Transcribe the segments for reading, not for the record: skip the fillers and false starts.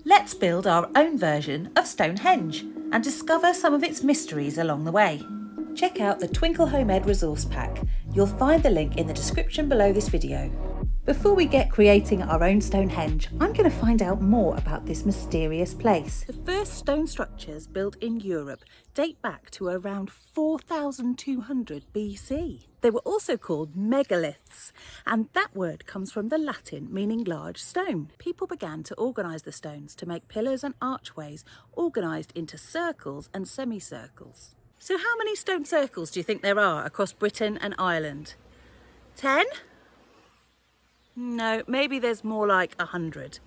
Let's build our own version of Stonehenge and discover some of its mysteries along the way. Check out the Twinkle Home Ed resource pack. You'll find the link in the description below this video. Before we get creating our own Stonehenge, I'm going to find out more about this mysterious place. The first stone structures built in Europe date back to around 4200 BC. They were also called megaliths, and that word comes from the Latin meaning large stone. People began to organise the stones to make pillars and archways organised into circles and semicircles. So how many stone circles do you think there are across Britain and Ireland? 10? No, maybe there's more like 100.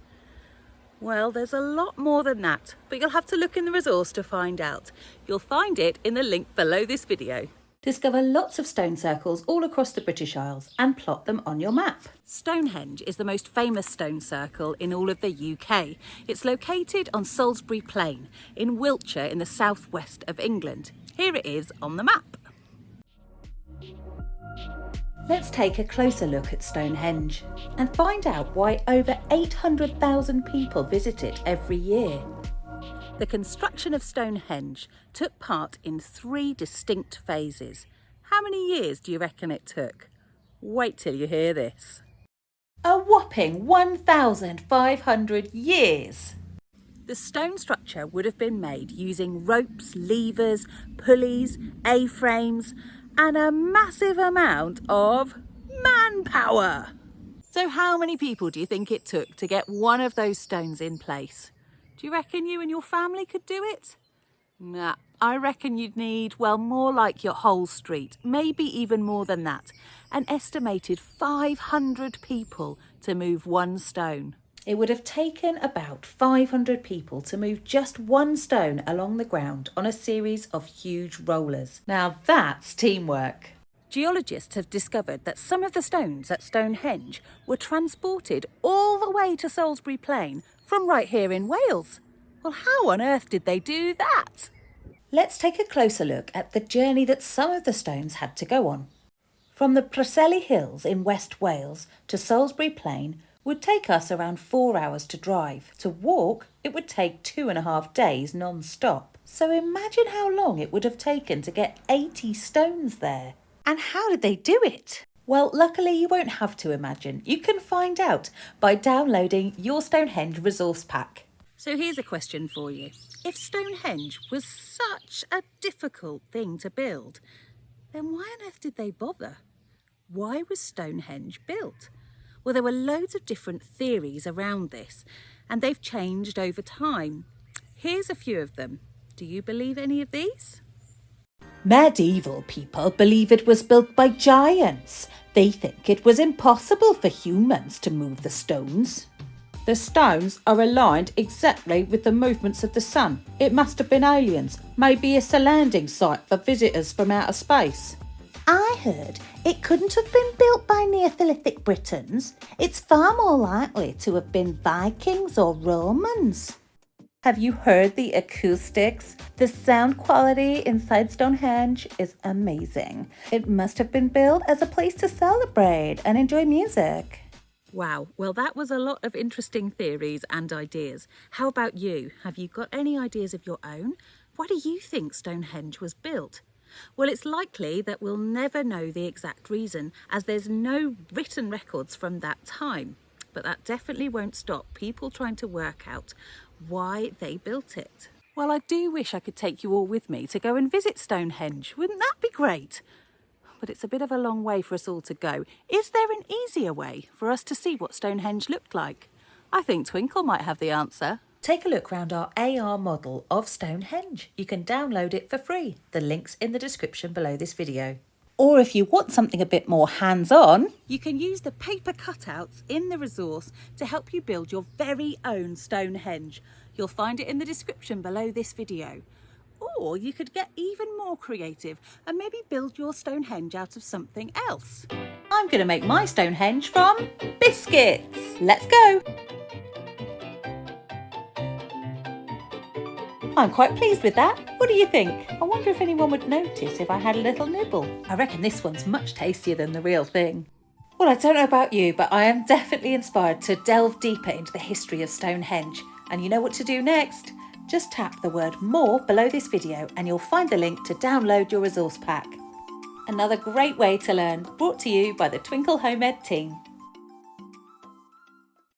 Well, there's a lot more than that, but you'll have to look in the resource to find out. You'll find it in the link below this video. Discover lots of stone circles all across the British Isles and plot them on your map. Stonehenge is the most famous stone circle in all of the UK. It's located on Salisbury Plain in Wiltshire in the southwest of England. Here it is on the map. Let's take a closer look at Stonehenge and find out why over 800,000 people visit it every year. The construction of Stonehenge took part in 3 distinct phases. How many years do you reckon it took? Wait till you hear this. A whopping 1,500 years! The stone structure would have been made using ropes, levers, pulleys, A-frames, and a massive amount of manpower. So how many people do you think it took to get one of those stones in place? Do you reckon you and your family could do it? Nah, I reckon you'd need, well, more like your whole street, maybe even more than that. An estimated 500 people to move one stone. It would have taken about 500 people to move just one stone along the ground on a series of huge rollers. Now that's teamwork. Geologists have discovered that some of the stones at Stonehenge were transported all the way to Salisbury Plain from right here in Wales. Well, how on earth did they do that? Let's take a closer look at the journey that some of the stones had to go on. From the Preseli Hills in West Wales to Salisbury Plain would take us around 4 hours to drive. To walk, it would take 2.5 days non-stop. So imagine how long it would have taken to get 80 stones there. And how did they do it? Well, luckily you won't have to imagine. You can find out by downloading your Stonehenge resource pack. So here's a question for you. If Stonehenge was such a difficult thing to build, then why on earth did they bother? Why was Stonehenge built? Well, there were loads of different theories around this, and they've changed over time. Here's a few of them. Do you believe any of these? Medieval people believe it was built by giants. They think it was impossible for humans to move the stones. The stones are aligned exactly with the movements of the sun. It must have been aliens, maybe it's a landing site for visitors from outer space. I heard it couldn't have been built by Neolithic Britons. It's far more likely to have been Vikings or Romans. Have you heard the acoustics? The sound quality inside Stonehenge is amazing. It must have been built as a place to celebrate and enjoy music. Wow, well that was a lot of interesting theories and ideas. How about you? Have you got any ideas of your own? Why do you think Stonehenge was built? Well, it's likely that we'll never know the exact reason, as there's no written records from that time. But that definitely won't stop people trying to work out why they built it. Well, I do wish I could take you all with me to go and visit Stonehenge. Wouldn't that be great? But it's a bit of a long way for us all to go. Is there an easier way for us to see what Stonehenge looked like? I think Twinkle might have the answer. Take a look round our AR model of Stonehenge. You can download it for free. The link's in the description below this video. Or if you want something a bit more hands-on, you can use the paper cutouts in the resource to help you build your very own Stonehenge. You'll find it in the description below this video. Or you could get even more creative and maybe build your Stonehenge out of something else. I'm going to make my Stonehenge from biscuits. Let's go. I'm quite pleased with that. What do you think? I wonder if anyone would notice if I had a little nibble. I reckon this one's much tastier than the real thing. Well, I don't know about you, but I am definitely inspired to delve deeper into the history of Stonehenge. And you know what to do next? Just tap the word more below this video and you'll find the link to download your resource pack. Another great way to learn, brought to you by the Twinkle Home Ed team.